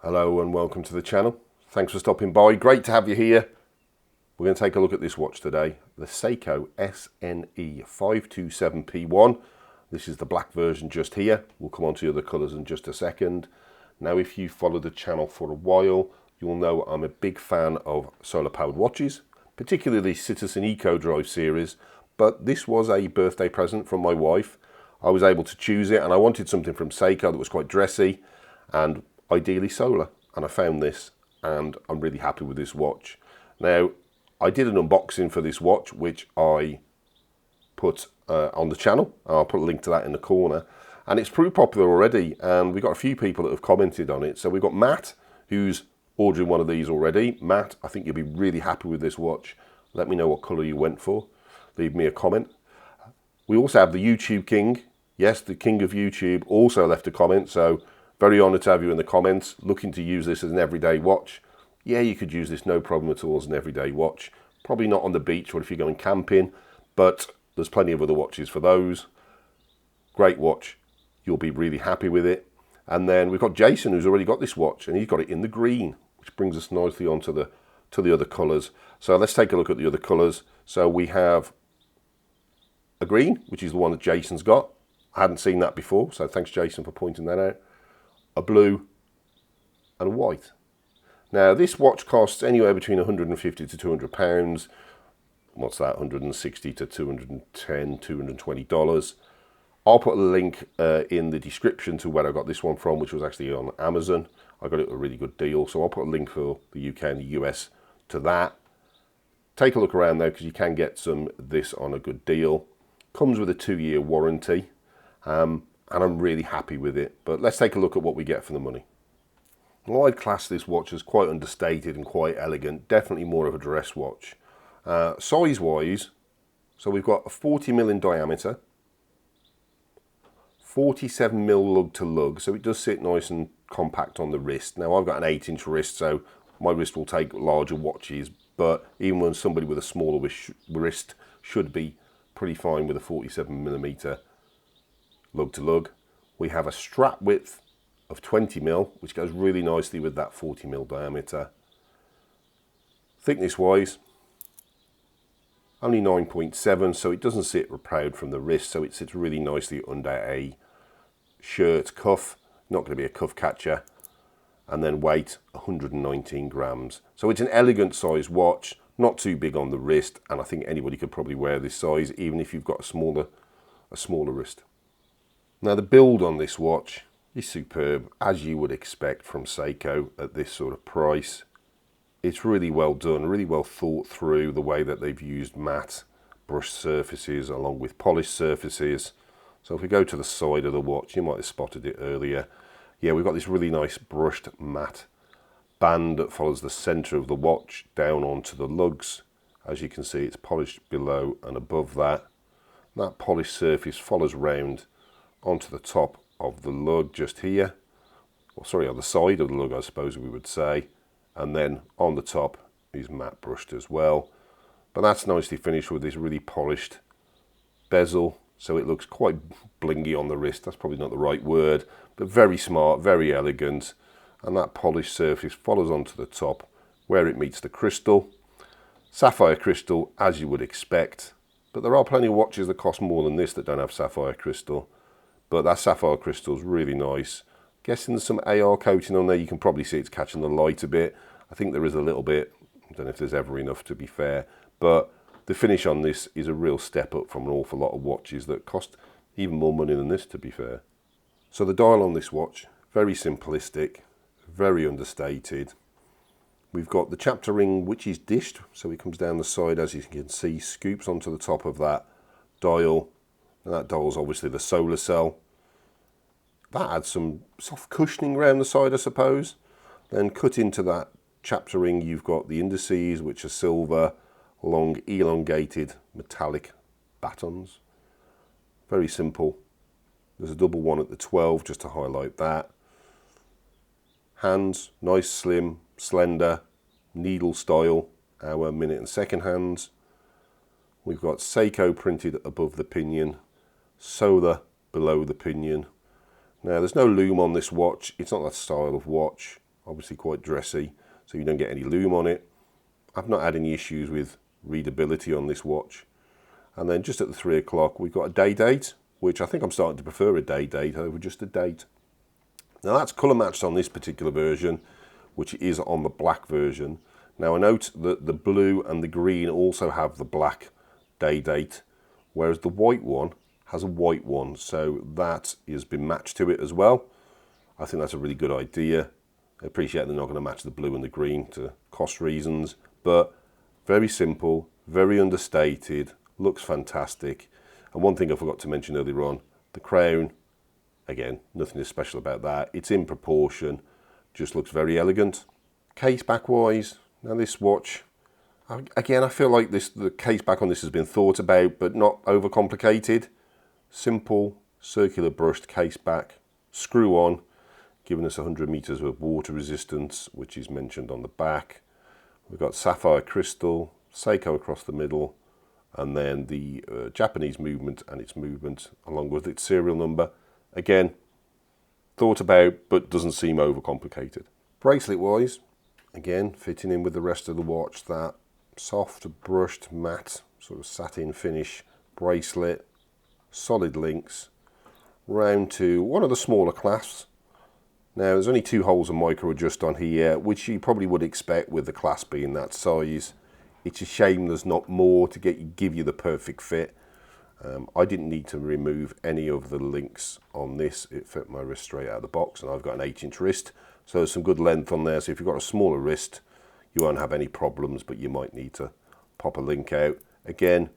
Hello and welcome to the channel. Thanks for stopping by. Great to have you here. We're going to take a look at this watch today, the Seiko SNE527P1. This is the black version just here. We'll come on to the other colours in just a second. Now, if you followed the channel for a while, you'll know I'm a big fan of solar powered watches, particularly the Citizen Eco Drive series, but this was a birthday present from my wife. I was able to choose it and I wanted something from Seiko that was quite dressy and ideally solar, and I found this and I'm really happy with this watch. Now, I did an unboxing for this watch which I put on the channel. I'll put a link to that in the corner, and it's pretty popular already, and we've got a few people that have commented on it. So we've got Matt, who's ordering one of these already. Matt, I think you'll be really happy with this watch. Let me know what colour you went for. Leave me a comment. We also have the YouTube King. Yes, the King of YouTube also left a comment, so very honoured to have you in the comments. Looking to use this as an everyday watch. Yeah, you could use this no problem at all as an everyday watch. Probably not on the beach or if you're going camping, but there's plenty of other watches for those. Great watch. You'll be really happy with it. And then we've got Jason, who's already got this watch, and he's got it in the green, which brings us nicely onto the other colours. So let's take a look at the other colours. So we have a green, which is the one that Jason's got. I hadn't seen that before, so thanks Jason for pointing that out. A blue and a white. Now this watch costs anywhere between 150 to 200 pounds. What's that? 160 to 210, $220. I'll put a link in the description to where I got this one from, which was actually on Amazon. I got it at a really good deal, so I'll put a link for the UK and the US to that. Take a look around there because you can get this on a good deal. Comes with a 2-year warranty. And I'm really happy with it. But let's take a look at what we get for the money. Well, I'd class this watch as quite understated and quite elegant. Definitely more of a dress watch. Size-wise, so we've got a 40mm in diameter, 47mm lug to lug, so it does sit nice and compact on the wrist. Now, I've got an 8-inch wrist, so my wrist will take larger watches, but even when somebody with a smaller wrist should be pretty fine with a 47mm lug to lug. We have a strap width of 20mm, which goes really nicely with that 40mm diameter. Thickness wise, only 9.7, so it doesn't sit proud from the wrist, so it sits really nicely under a shirt cuff, not going to be a cuff catcher. And then weight, 119 grams. So it's an elegant size watch, not too big on the wrist, and I think anybody could probably wear this size, even if you've got a smaller wrist. Now the build on this watch is superb, as you would expect from Seiko at this sort of price. It's really well done, really well thought through, the way that they've used matte brushed surfaces along with polished surfaces. So if we go to the side of the watch, you might have spotted it earlier. Yeah, we've got this really nice brushed matte band that follows the centre of the watch down onto the lugs. As you can see, it's polished below and above that. That polished surface follows round onto the top of the lug just here, or sorry, on the side of the lug I suppose we would say, and then on the top is matte brushed as well. But that's nicely finished with this really polished bezel, so it looks quite blingy on the wrist. That's probably not the right word, but very smart, very elegant, and that polished surface follows onto the top where it meets the crystal. Sapphire crystal, as you would expect, but there are plenty of watches that cost more than this that don't have sapphire crystal. But that sapphire crystal is really nice. Guessing there's some AR coating on there. You can probably see it's catching the light a bit. I think there is a little bit. I don't know if there's ever enough, to be fair. But the finish on this is a real step up from an awful lot of watches that cost even more money than this, to be fair. So the dial on this watch, very simplistic, very understated. We've got the chapter ring, which is dished. So it comes down the side, as you can see, scoops onto the top of that dial. And that dial's obviously the solar cell. That adds some soft cushioning around the side, I suppose. Then cut into that chapter ring, you've got the indices, which are silver, long elongated metallic batons. Very simple. There's a double one at the 12 just to highlight that. Hands, nice, slim, slender, needle style, hour, minute and second hands. We've got Seiko printed above the pinion, solar below the pinion. Now there's no loom on this watch, it's not that style of watch. obviously quite dressy, so you don't get any loom on it. I've not had any issues with readability on this watch. And then just at the 3 o'clock, we've got a day date, which I think I'm starting to prefer a day date over just a date. Now that's colour matched on this particular version, which is on the black version. Now I note that the blue and the green also have the black day date, whereas the white one has a white one, so that has been matched to it as well. I think that's a really good idea. I appreciate they're not going to match the blue and the green to cost reasons, but very simple, very understated, looks fantastic. And one thing I forgot to mention earlier on, the crown, again, nothing is special about that. It's in proportion, just looks very elegant. Case back wise, now this watch, again, I feel like the case back on this has been thought about, but not overcomplicated. Simple, circular brushed case back, screw on, giving us 100 meters of water resistance, which is mentioned on the back. We've got sapphire crystal, Seiko across the middle, and then the Japanese movement and its movement along with its serial number. Again, thought about, but doesn't seem overcomplicated. Bracelet wise, again, fitting in with the rest of the watch, that soft brushed matte sort of satin finish bracelet, solid links, round to one of the smaller clasps. Now there's only 2 holes of micro adjust on here, which you probably would expect with the clasp being that size. It's a shame there's not more to give you the perfect fit. I didn't need to remove any of the links on this. It fit my wrist straight out of the box, and I've got an 8-inch wrist, so there's some good length on there. So if you've got a smaller wrist, you won't have any problems, but you might need to pop a link out. Again,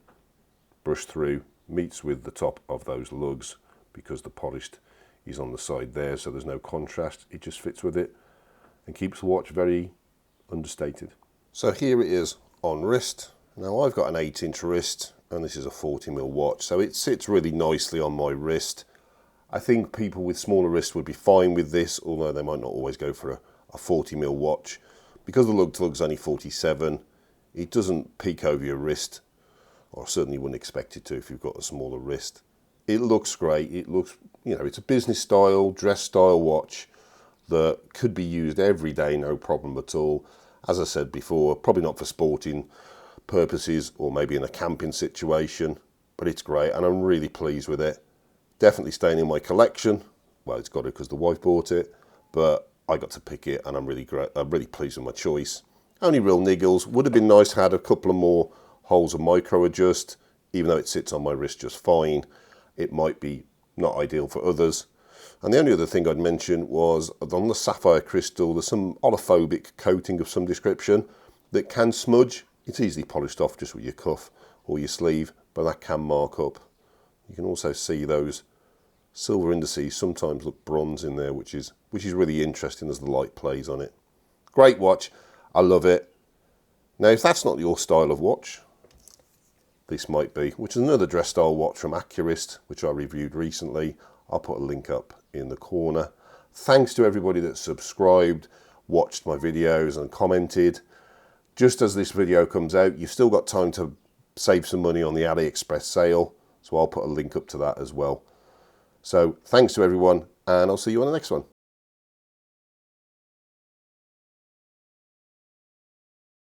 brush through, meets with the top of those lugs because the polished is on the side there, so there's no contrast. It just fits with it and keeps the watch very understated. So here it is on wrist. Now I've got an 8-inch wrist and this is a 40mm watch, so it sits really nicely on my wrist. I think people with smaller wrists would be fine with this, although they might not always go for a 40mm watch. Because the lug to lug's only 47, it doesn't peek over your wrist, or certainly wouldn't expect it to if you've got a smaller wrist. It looks great. It looks, you know, it's a business style, dress style watch that could be used every day, no problem at all. As I said before, probably not for sporting purposes or maybe in a camping situation, but it's great and I'm really pleased with it. Definitely staying in my collection. Well, it's got it because the wife bought it, but I got to pick it and I'm really pleased with my choice. Only real niggles. Would have been nice to add a couple of more holes of micro adjust, even though it sits on my wrist just fine. It might be not ideal for others. And the only other thing I'd mention was on the sapphire crystal, there's some oliphobic coating of some description that can smudge. It's easily polished off just with your cuff or your sleeve, but that can mark up. You can also see those silver indices sometimes look bronze in there, which is really interesting as the light plays on it. Great watch, I love it. Now, if that's not your style of watch, this might be, which is another dress style watch from Accurist, which I reviewed recently. I'll put a link up in the corner. Thanks to everybody that subscribed, watched my videos and commented. Just as this video comes out, you've still got time to save some money on the AliExpress sale, so I'll put a link up to that as well. So thanks to everyone, and I'll see you on the next one.